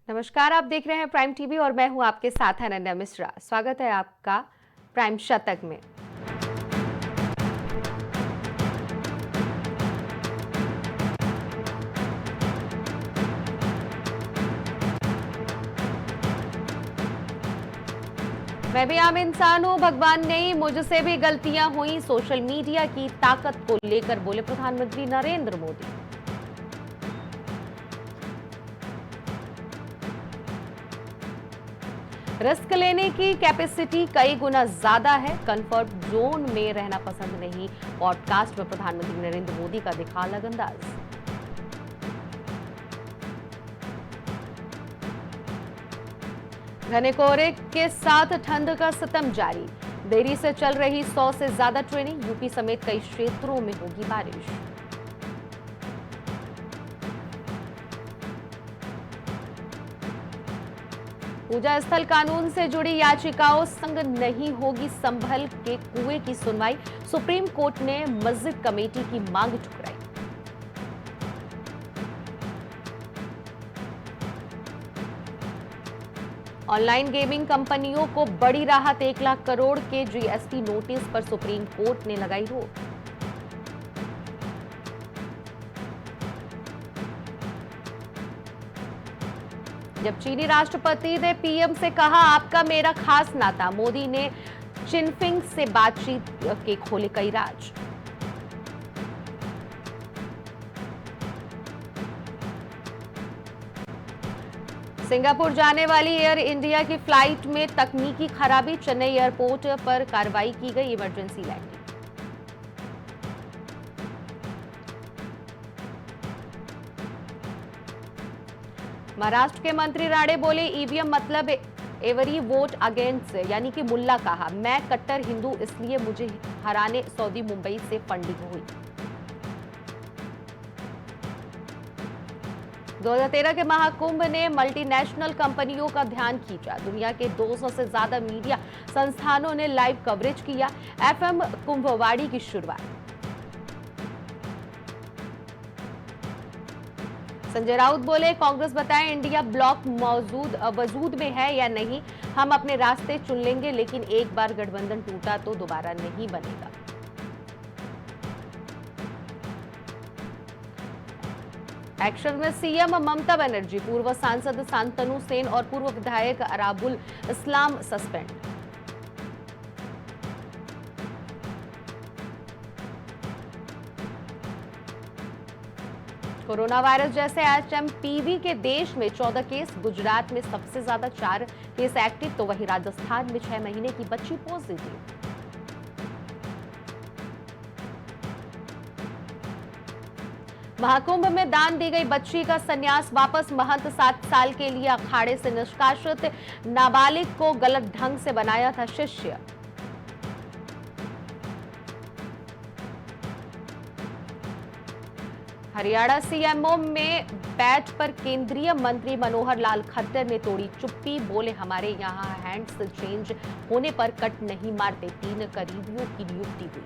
नमस्कार, आप देख रहे हैं प्राइम टीवी और मैं हूं आपके साथ अनन्या मिश्रा। स्वागत है आपका प्राइम शतक में। मैं भी आम इंसान हूं, भगवान नहीं, मुझसे भी गलतियां हुई। सोशल मीडिया की ताकत को लेकर बोले प्रधानमंत्री नरेंद्र मोदी। रिस्क लेने की कैपेसिटी कई गुना ज्यादा है, कंफर्ट जोन में रहना पसंद नहीं। पॉडकास्ट में प्रधानमंत्री नरेंद्र मोदी का दिखा अलग अंदाज। घने कोहरे के साथ ठंड का सितम जारी। देरी से चल रही 100 से ज्यादा ट्रेनें, यूपी समेत कई क्षेत्रों में होगी बारिश। पूजा स्थल कानून से जुड़ी याचिकाओं संग नहीं होगी संभल के कुएं की सुनवाई। सुप्रीम कोर्ट ने मस्जिद कमेटी की मांग ठुकराई। ऑनलाइन गेमिंग कंपनियों को बड़ी राहत, 1 लाख करोड़ के जीएसटी नोटिस पर सुप्रीम कोर्ट ने लगाई रोक। जब चीनी राष्ट्रपति ने पीएम से कहा आपका मेरा खास नाता, मोदी ने चिनफिंग से बातचीत के खोले कई राज। सिंगापुर जाने वाली एयर इंडिया की फ्लाइट में तकनीकी खराबी, चेन्नई एयरपोर्ट पर कार्रवाई की गई, इमरजेंसी लैंडिंग। महाराष्ट्र के मंत्री राणे बोले ईवीएम मतलब एवरी वोट अगेंस्ट, यानी कि मुल्ला कहा मैं कट्टर हिंदू इसलिए मुझे हराने सऊदी मुंबई से फंडिंग हुई। 2013 के महाकुंभ ने मल्टीनेशनल कंपनियों का ध्यान खींचा। दुनिया के 200 से ज्यादा मीडिया संस्थानों ने लाइव कवरेज किया। एफएम कुंभवाड़ी की शुरुआत। संजय राउत बोले कांग्रेस बताएं इंडिया ब्लॉक वजूद में है या नहीं, हम अपने रास्ते चुन लेंगे, लेकिन एक बार गठबंधन टूटा तो दोबारा नहीं बनेगा। एक्शन में सीएम ममता बनर्जी, पूर्व सांसद शांतनु सेन और पूर्व विधायक अराबुल इस्लाम सस्पेंड। कोरोना वायरस जैसे एचएमपीवी के देश में 14 केस, गुजरात में सबसे ज्यादा 4 केस एक्टिव, तो वहीं राजस्थान में 6 महीने की बच्ची पॉजिटिव। महाकुंभ में दान दी गई बच्ची का संन्यास वापस, महंत 7 साल के लिए अखाड़े से निष्कासित, नाबालिग को गलत ढंग से बनाया था शिष्य। हरियाणा सीएमओ में बैठ पर केंद्रीय मंत्री मनोहर लाल खट्टर ने तोड़ी चुप्पी, बोले हमारे यहां हैंड्स चेंज होने पर कट नहीं मारते, 3 करीबियों की नियुक्ति हुई।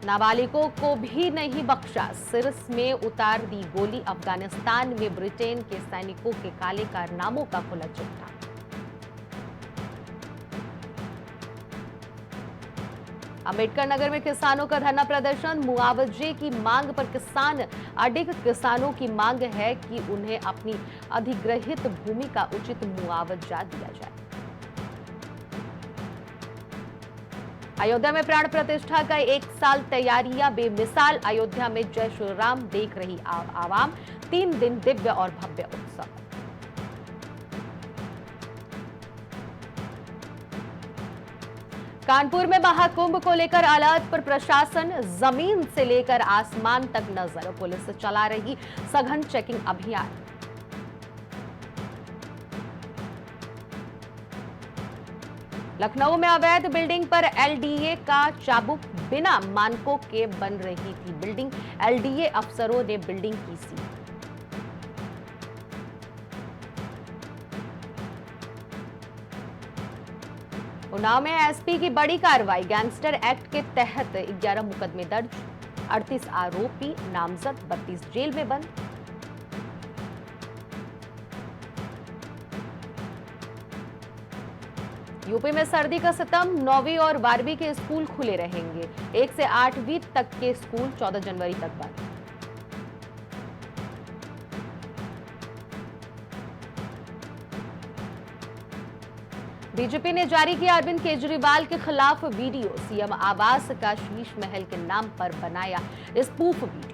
नाबालिगों को भी नहीं बख्शा, सिरस में उतार दी गोली, अफगानिस्तान में ब्रिटेन के सैनिकों के काले कारनामों का खुला चिट्ठा। अंबेडकर नगर में किसानों का धरना प्रदर्शन, मुआवजे की मांग पर किसान अडिग। किसानों की मांग है कि उन्हें अपनी अधिग्रहित भूमि का उचित मुआवजा दिया जाए। अयोध्या में प्राण प्रतिष्ठा का 1 साल तैयारियां बेमिसाल, अयोध्या में जय श्री राम देख रही आवाम, 3 दिन दिव्य और भव्य उत्सव। कानपुर में महाकुंभ को लेकर अलर्ट पर प्रशासन, जमीन से लेकर आसमान तक नजर, पुलिस चला रही सघन चेकिंग अभियान। लखनऊ में अवैध बिल्डिंग पर एलडीए का चाबुक, बिना मानकों के बन रही थी बिल्डिंग, एलडीए अफसरों ने बिल्डिंग की सी। उन्नाव में एसपी की बड़ी कार्रवाई, गैंगस्टर एक्ट के तहत 11 मुकदमे दर्ज, 38 आरोपी नामजद, 32 जेल में बंद। यूपी में सर्दी का सितम, 9वीं और 12वीं के स्कूल खुले रहेंगे। 1 से 8वीं तक के स्कूल 14 जनवरी तक बंद। बीजेपी ने जारी किया अरविंद केजरीवाल के खिलाफ वीडियो। सीएम आवास का शीश महल के नाम पर बनाया स्पूफ वीडियो।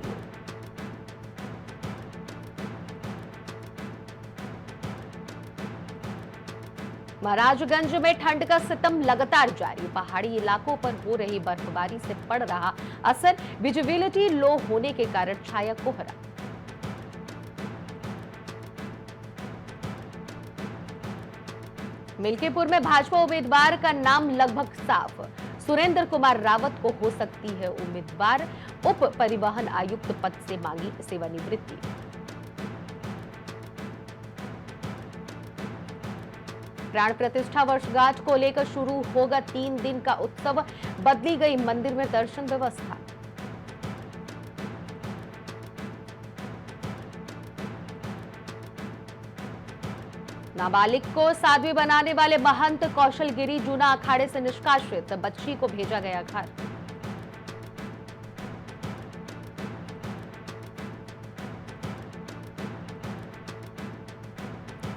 महाराजगंज में ठंड का सितम लगातार जारी। पहाड़ी इलाकों पर हो रही बर्फबारी से पड़ रहा असर। विजिबिलिटी लो होने के कारण छाया कोहरा। मिल्कीपुर में भाजपा उम्मीदवार का नाम लगभग साफ। सुरेंद्र कुमार रावत को हो सकती है उम्मीदवार। उप परिवहन आयुक्त पद से मांगी सेवानिवृत्ति। प्राण प्रतिष्ठा वर्षगांठ को लेकर शुरू होगा 3 दिन का उत्सव। बदली गई मंदिर में दर्शन व्यवस्था। नाबालिग को साध्वी बनाने वाले महंत कौशल गिरी जूना अखाड़े से निष्कासित। बच्ची को भेजा गया घर।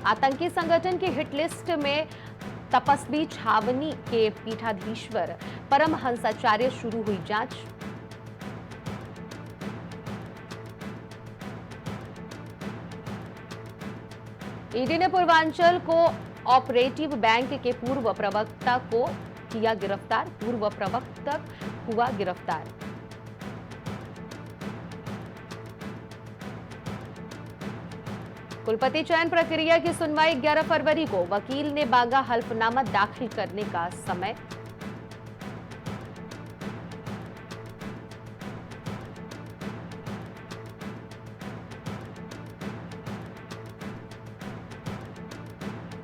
आतंकी संगठन की हिट लिस्ट में तपस्वी छावनी के पीठाधीश्वर परमहंसाचार्य। शुरू हुई जांच। ईडी ने पूर्वांचल को ऑपरेटिव बैंक के पूर्व प्रवक्ता को किया गिरफ्तार। पूर्व प्रवक्ता हुआ गिरफ्तार। कुलपति चयन प्रक्रिया की सुनवाई 11 फरवरी को। वकील ने मांगा हल्फनामा दाखिल करने का समय।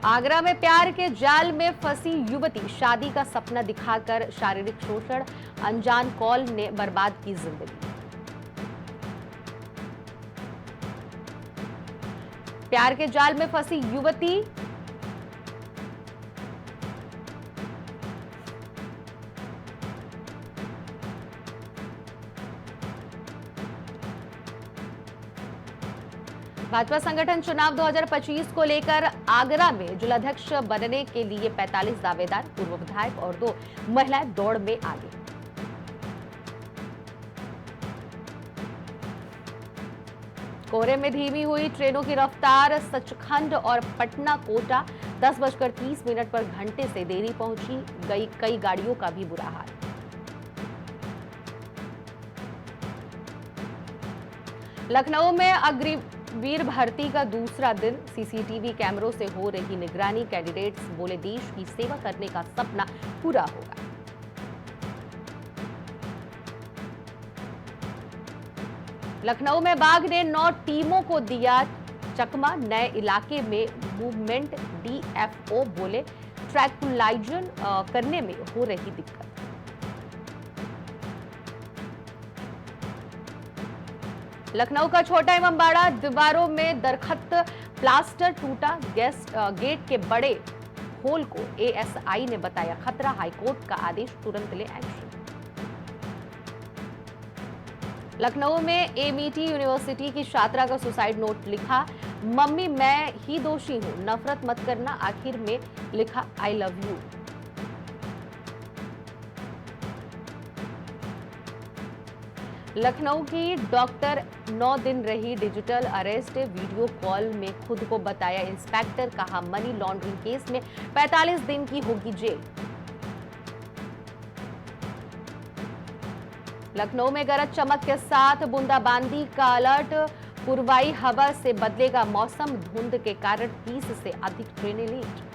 आगरा में प्यार के जाल में फंसी युवती। शादी का सपना दिखाकर शारीरिक शोषण। अनजान कॉल ने बर्बाद की जिंदगी। प्यार के जाल में फंसी युवती। भाजपा संगठन चुनाव 2025 को लेकर आगरा में जिलाध्यक्ष बनने के लिए 45 दावेदार। पूर्व विधायक और 2 महिलाएं दौड़ में आगे। कोहरे में धीमी हुई ट्रेनों की रफ्तार। सचखंड और पटना कोटा 10:30 पर घंटे से देरी पहुंची। कई गाड़ियों का भी बुरा हाल। लखनऊ में अग्निवीर भर्ती का दूसरा दिन। सीसीटीवी कैमरों से हो रही निगरानी। कैंडिडेट्स बोले देश की सेवा करने का सपना पूरा होगा। लखनऊ में बाघ ने 9 टीमों को दिया चकमा। नए इलाके में मूवमेंट। डीएफओ बोले ट्रैंकुलाइजन करने में हो रही दिक्कत। लखनऊ का छोटा इमामबाड़ा। दीवारों में दरख्त, प्लास्टर टूटा। गेट के बड़े होल को एएसआई ने बताया खतरा। हाईकोर्ट का आदेश, तुरंत ले एक्शन। लखनऊ में एमईटी यूनिवर्सिटी की छात्रा का सुसाइड नोट लिखा। मम्मी मैं ही दोषी हूं, नफरत मत करना। आखिर में लिखा आई लव यू। लखनऊ की डॉक्टर 9 दिन रही डिजिटल अरेस्ट। वीडियो कॉल में खुद को बताया इंस्पेक्टर। कहा मनी लॉन्ड्रिंग केस में 45 दिन की होगी जेल। लखनऊ में गरज चमक के साथ बूंदाबांदी का अलर्ट। पूर्वाई हवा से बदलेगा मौसम। धुंध के कारण 30 से अधिक ट्रेनें लेट।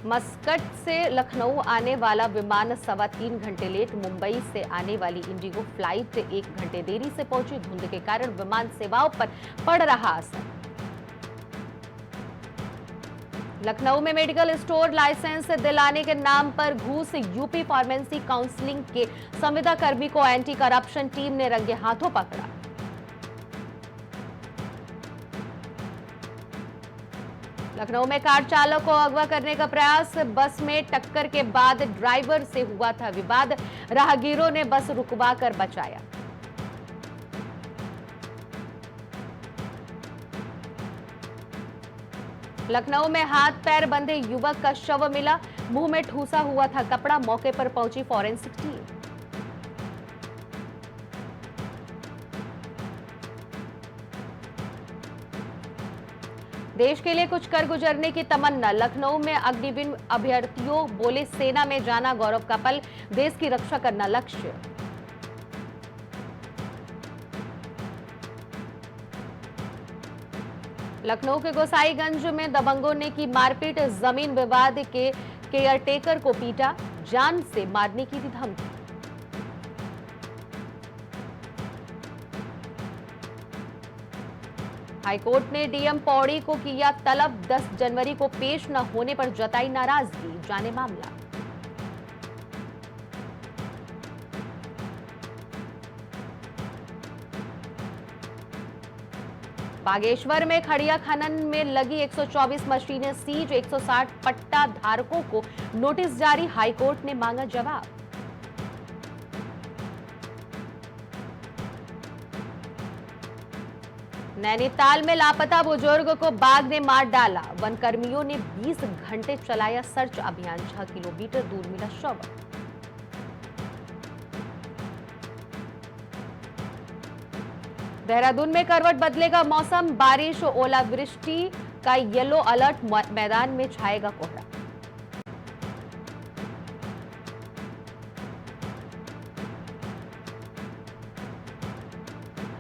मस्कट से लखनऊ आने वाला विमान 3.25 घंटे लेट। मुंबई से आने वाली इंडिगो फ्लाइट 1 घंटे देरी से पहुंची। धुंध के कारण विमान सेवाओं पर पड़ रहा असर। लखनऊ में मेडिकल स्टोर लाइसेंस दिलाने के नाम पर घूस। यूपी फार्मेसी काउंसिलिंग के संविदा कर्मी को एंटी करप्शन टीम ने रंगे हाथों पकड़ा। लखनऊ में कार चालक को अगवा करने का प्रयास, बस में टक्कर के बाद ड्राइवर से हुआ था विवाद, राहगीरों ने बस रुकवाकर बचाया। लखनऊ में हाथ पैर बंधे युवक का शव मिला, मुंह में ठूसा हुआ था कपड़ा, मौके पर पहुंची फॉरेंसिक टीम। देश के लिए कुछ कर गुजरने की तमन्ना, लखनऊ में अग्निवीर अभ्यर्थियों बोले सेना में जाना गौरव का पल, देश की रक्षा करना लक्ष्य। लखनऊ के गोसाईगंज में दबंगों ने की मारपीट, जमीन विवाद के केयरटेकर को पीटा, जान से मारने की दी धमकी। हाईकोर्ट ने डीएम पौड़ी को किया तलब, 10 जनवरी को पेश न होने पर जताई नाराजगी, जाने मामला। बागेश्वर में खड़िया खनन में लगी 124 मशीनें सीज, 160 पट्टा धारकों को नोटिस जारी, हाईकोर्ट ने मांगा जवाब। नैनीताल में लापता बुजुर्ग को बाघ ने मार डाला, वनकर्मियों ने 20 घंटे चलाया सर्च अभियान, 6 किलोमीटर दूर मिला शव। देहरादून में करवट बदलेगा मौसम, बारिश और ओलावृष्टि का येलो अलर्ट, मैदान में छाएगा कोहरा।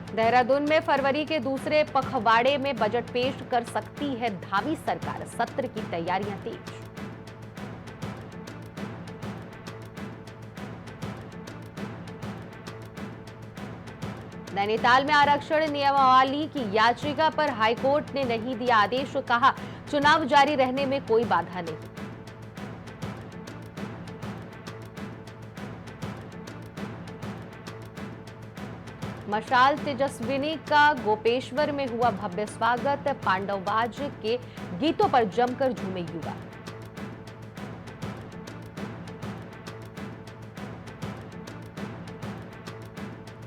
देहरादून में फरवरी के दूसरे पखवाड़े में बजट पेश कर सकती है धामी सरकार, सत्र की तैयारियां तेज। नैनीताल में आरक्षण नियमावली की याचिका पर हाईकोर्ट ने नहीं दिया आदेश, कहा चुनाव जारी रहने में कोई बाधा नहीं। मशाल तेजस्विनी का गोपेश्वर में हुआ भव्य स्वागत, पांडवबाज के गीतों पर जमकर झूमे युवा।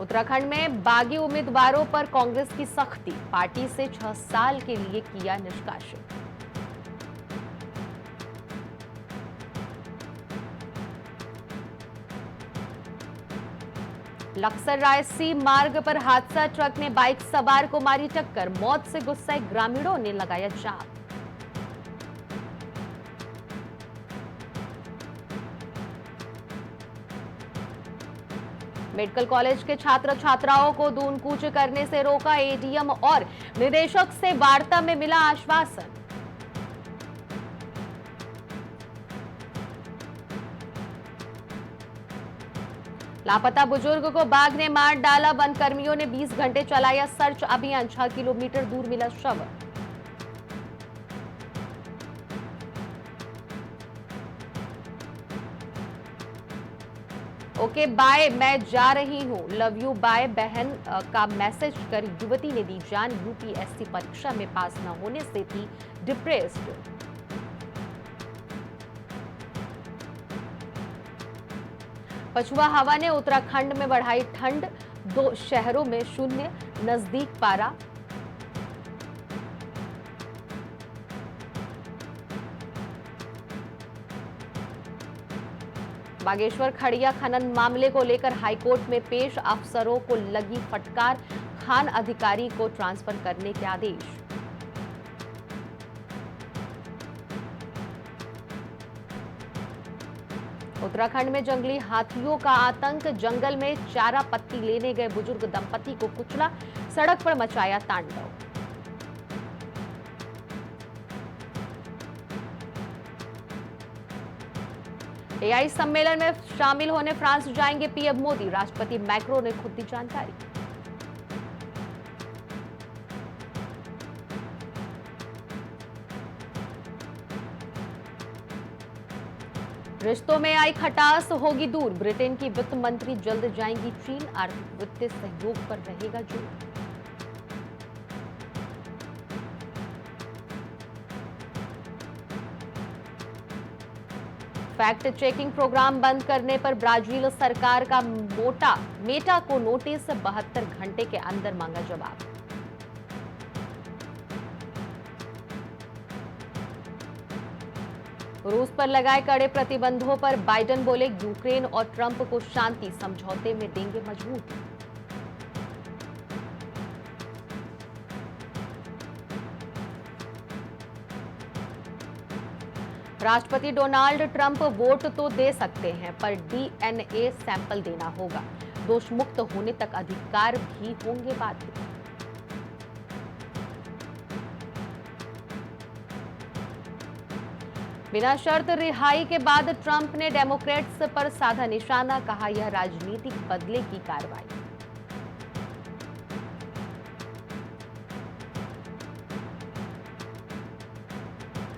उत्तराखंड में बागी उम्मीदवारों पर कांग्रेस की सख्ती, पार्टी से 6 साल के लिए किया निष्कासित। लक्सर रायसी मार्ग पर हादसा, ट्रक ने बाइक सवार को मारी टक्कर, मौत से गुस्साए ग्रामीणों ने लगाया जाम। मेडिकल कॉलेज के छात्र छात्राओं को दून कूच करने से रोका, एडीएम और निदेशक से वार्ता में मिला आश्वासन। लापता बुजुर्ग को बाघ ने मार डाला, वनकर्मियों ने 20 घंटे चलाया सर्च अभियान, 6 किलोमीटर दूर मिला शव। ओके बाय, मैं जा रही हूं, लव यू बाय बहन का मैसेज कर युवती ने दी जान, यूपीएससी परीक्षा में पास न होने से थी डिप्रेस्ड। पछुआ हवा ने उत्तराखंड में बढ़ाई ठंड, 2 शहरों में 0 नजदीक पारा। बागेश्वर खड़िया खनन मामले को लेकर हाईकोर्ट में पेश, अफसरों को लगी फटकार, खान अधिकारी को ट्रांसफर करने के आदेश। उत्तराखंड में जंगली हाथियों का आतंक, जंगल में चारा पत्ती लेने गए बुजुर्ग दंपति को कुचला, सड़क पर मचाया तांडव। एआई सम्मेलन में शामिल होने फ्रांस जाएंगे पीएम मोदी, राष्ट्रपति मैक्रो ने खुद दी जानकारी। रिश्तों में आई खटास होगी दूर, ब्रिटेन की वित्त मंत्री जल्द जाएंगी चीन, आर्थिक वित्तीय सहयोग पर रहेगा जोर। फैक्ट चेकिंग प्रोग्राम बंद करने पर ब्राजील सरकार का मेटा को नोटिस, 72 घंटे के अंदर मांगा जवाब। रूस पर लगाए कड़े प्रतिबंधों पर बाइडेन बोले, यूक्रेन और ट्रंप को शांति समझौते में देंगे मजबूती। राष्ट्रपति डोनाल्ड ट्रंप वोट तो दे सकते हैं, पर डीएनए सैंपल देना होगा। दोष मुक्त होने तक अधिकार भी होंगे बाधित। बिना शर्त रिहाई के बाद ट्रंप ने डेमोक्रेट्स पर साधा निशाना, कहा यह राजनीतिक बदले की कार्रवाई।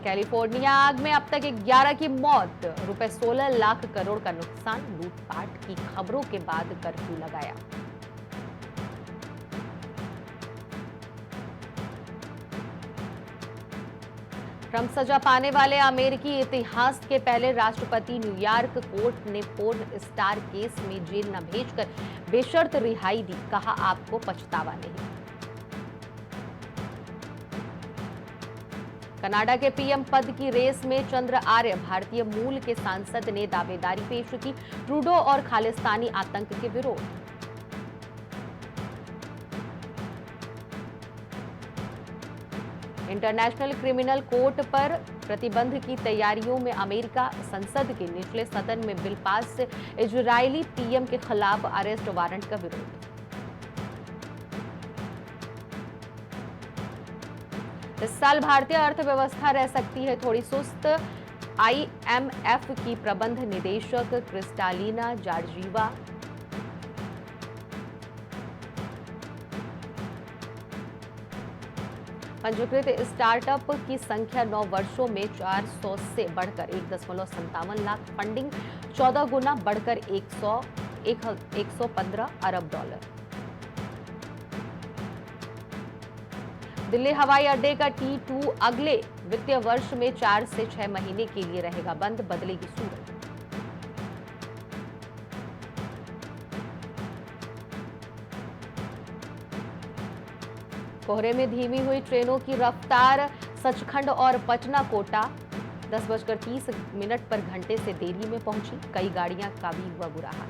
कैलिफोर्निया आग में अब तक 11 की मौत, रुपए 16 लाख करोड़ का नुकसान, लूटपाट की खबरों के बाद कर्फ्यू लगाया। ट्रंप सजा पाने वाले अमेरिकी इतिहास के पहले राष्ट्रपति। न्यूयॉर्क कोर्ट ने पोर्न स्टार केस में जेल न भेजकर बेशर्त रिहाई दी, कहा आपको पछतावा नहीं। कनाडा के पीएम पद की रेस में चंद्र आर्य, भारतीय मूल के सांसद ने दावेदारी पेश की, ट्रूडो और खालिस्तानी आतंक के विरोध। इंटरनेशनल क्रिमिनल कोर्ट पर प्रतिबंध की तैयारियों में अमेरिका। संसद के निचले सदन में बिल पास, इजरायली पीएम के खिलाफ अरेस्ट वारंट का विरोध। इस साल भारतीय अर्थव्यवस्था रह सकती है थोड़ी सुस्त, आईएमएफ की प्रबंध निदेशक क्रिस्टालिना जॉर्जिवा। पंजीकृत स्टार्टअप की संख्या 9 वर्षों में 400 से बढ़कर 1.57 लाख, फंडिंग 14 गुना बढ़कर 115 अरब डॉलर। दिल्ली हवाई अड्डे का T2 अगले वित्तीय वर्ष में 4 से 6 महीने के लिए रहेगा बंद, बदलेगी सूरत। कोहरे में धीमी हुई ट्रेनों की रफ्तार, सचखंड और पटना कोटा 10:30 पर घंटे से देरी में पहुंची, कई गाड़ियां का भी हुआ बुरा हाल।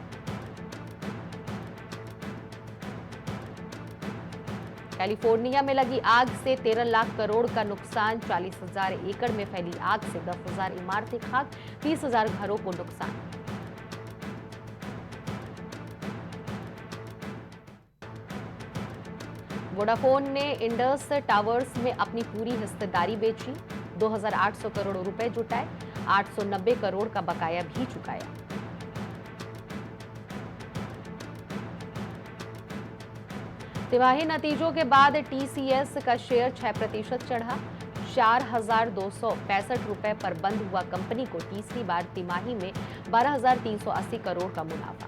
कैलिफोर्निया में लगी आग से 13 लाख करोड़ का नुकसान, 40,000 एकड़ में फैली आग से 10,000 इमारतें खाक, 30,000 घरों को नुकसान। वोडाफोन ने इंडस टावर्स में अपनी पूरी हिस्सेदारी बेची, 2,800 करोड़ रुपए जुटाए, 890 करोड़ का बकाया भी चुकाया। तिमाही नतीजों के बाद टीसीएस का शेयर 6% चढ़ा, 4,265 रुपए पर बंद हुआ कंपनी को तीसरी बार तिमाही में 12,380 करोड़ का मुनाफा।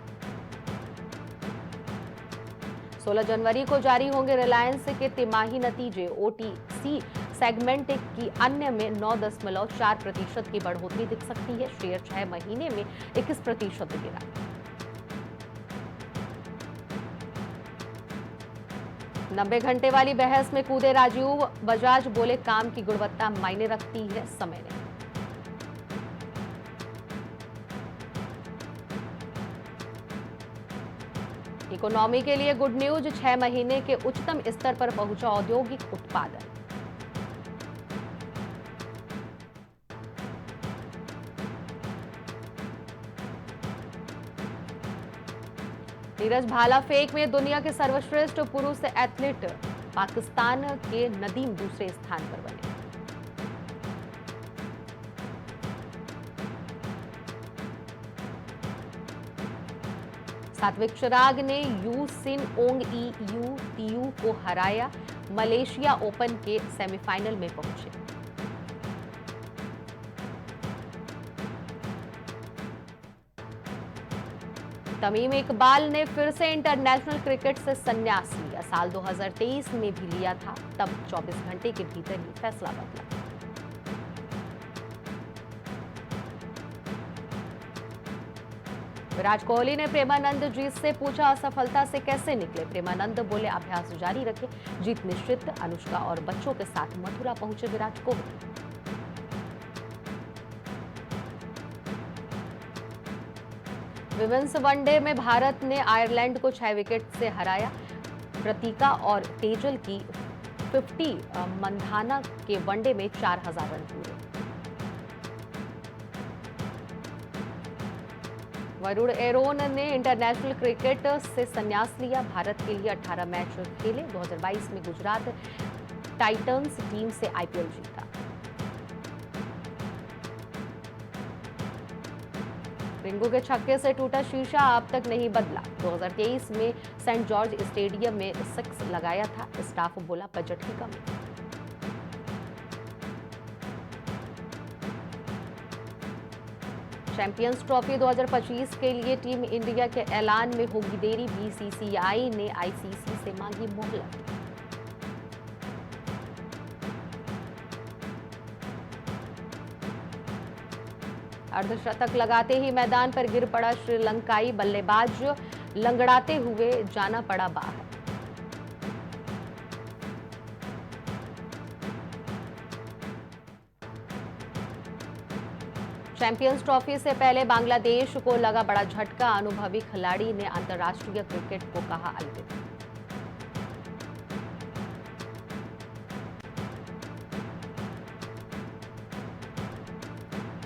16 जनवरी को जारी होंगे रिलायंस के तिमाही नतीजे, ओटीसी सेगमेंट की अन्य में 9.4% की बढ़ोतरी दिख सकती है, शेयर 6 महीने में 21% गिरा। नब्बे घंटे वाली बहस में कूदे राजीव बजाज, बोले काम की गुणवत्ता मायने रखती है, समय नहीं। इकोनॉमी के लिए गुड न्यूज, 6 महीने के उच्चतम स्तर पर पहुंचा औद्योगिक उत्पादन। नीरज भाला फेंक में दुनिया के सर्वश्रेष्ठ पुरुष एथलीट, पाकिस्तान के नदीम दूसरे स्थान पर बने। सात्विक चिराग ने you sin Onge you TU को हराया, मलेशिया ओपन के सेमीफाइनल में पहुंचे। तमीम इकबाल ने फिर से इंटरनेशनल क्रिकेट से संन्यास लिया, साल 2023 में भी लिया था, तब 24 घंटे के भीतर ही फैसला बदला। विराट कोहली ने प्रेमानंद जी से पूछा असफलता से कैसे निकले। प्रेमानंद बोले अभ्यास जारी रखे, जीत निश्चित। अनुष्का और बच्चों के साथ मथुरा पहुंचे विराट कोहली। विमेंस वनडे में भारत ने आयरलैंड को 6 विकेट से हराया। प्रतीका और तेजल की 50, मंधाना के वनडे में 4000 रन पूरे। वरुण एरोन ने इंटरनेशनल क्रिकेट से संन्यास लिया। भारत के लिए 18 मैच खेले। 2022 में गुजरात टाइटंस टीम से आईपीएल जीता। रिंकू के छक्के से टूटा शीशा अब तक नहीं बदला। 2023 में सेंट जॉर्ज स्टेडियम में 6 लगाया था। स्टाफ बोला बजट की कमी। चैंपियंस ट्रॉफी 2025 के लिए टीम इंडिया के ऐलान में होगी देरी। बीसीसीआई ने आईसीसी से मांगी मोहलत। अर्धशतक लगाते ही मैदान पर गिर पड़ा श्रीलंकाई बल्लेबाज। लंगड़ाते हुए जाना पड़ा बाहर। चैंपियंस ट्रॉफी से पहले बांग्लादेश को लगा बड़ा झटका। अनुभवी खिलाड़ी ने अंतर्राष्ट्रीय क्रिकेट को कहा अलविदा।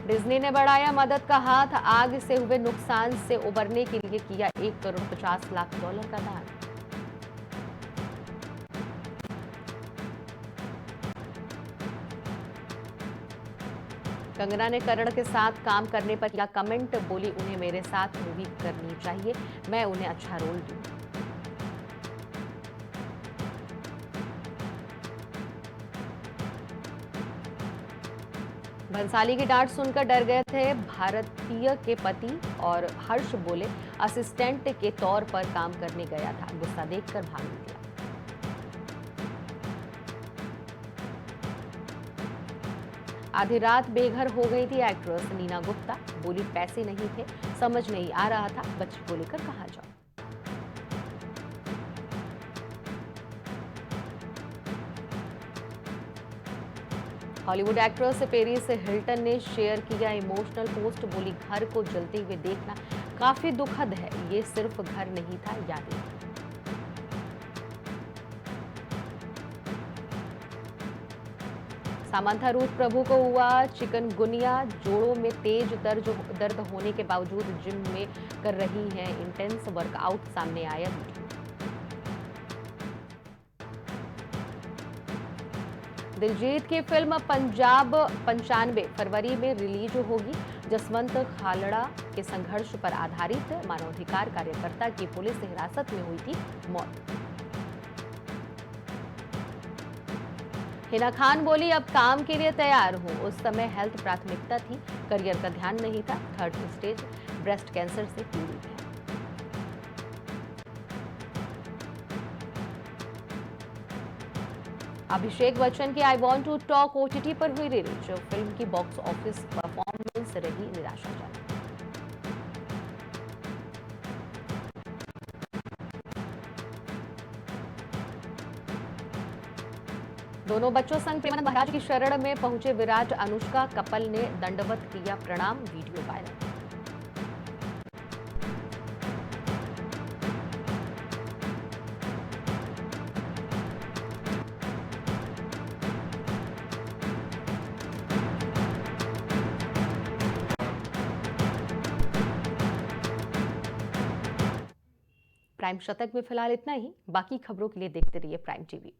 डिज्नी ने बढ़ाया मदद का हाथ। आग से हुए नुकसान से उबरने के लिए किया $1 करोड़ 50 लाख का दान। कंगना ने करण के साथ काम करने पर किया कमेंट। बोली उन्हें मेरे साथ मूवी करनी चाहिए, मैं उन्हें अच्छा रोल दूं। भंसाली की डांट सुनकर डर गए थे भारतीय के पति और हर्ष बोले असिस्टेंट के तौर पर काम करने गया था, गुस्सा देखकर भाग निकला। आधी रात बेघर हो गई थी एक्ट्रेस नीना गुप्ता। बोली पैसे नहीं थे, समझ नहीं आ रहा था बच्ची को लेकर कहां जाऊं। हॉलीवुड एक्ट्रेस पेरिस हिल्टन ने शेयर किया इमोशनल पोस्ट। बोली घर को जलते हुए देखना काफी दुखद है, ये सिर्फ घर नहीं था, यादें। सामंथा रूथ प्रभु को हुआ चिकनगुनिया। जोड़ों में तेज दर्द होने के बावजूद जिम में कर रही हैं इंटेंस वर्कआउट, सामने आया वीडियो। दिलजीत की फिल्म पंजाब 95 फरवरी में रिलीज होगी। जसवंत खालड़ा के संघर्ष पर आधारित। मानवाधिकार कार्यकर्ता की पुलिस हिरासत में हुई थी मौत। हिना खान बोली अब काम के लिए तैयार हूं, उस समय हेल्थ प्राथमिकता थी, करियर का ध्यान नहीं था। 3rd स्टेज ब्रेस्ट कैंसर से पीड़ित है। अभिषेक बच्चन की I want to talk OTT पर हुई रिलीज। फिल्म की बॉक्स ऑफिस परफॉर्मेंस रही निराशाजनक। दोनों बच्चों संग प्रेमानंद महाराज की शरण में पहुंचे विराट। अनुष्का कपल ने दंडवत किया प्रणाम, वीडियो वायरल। प्राइम शतक में फिलहाल इतना ही। बाकी खबरों के लिए देखते रहिए प्राइम टीवी।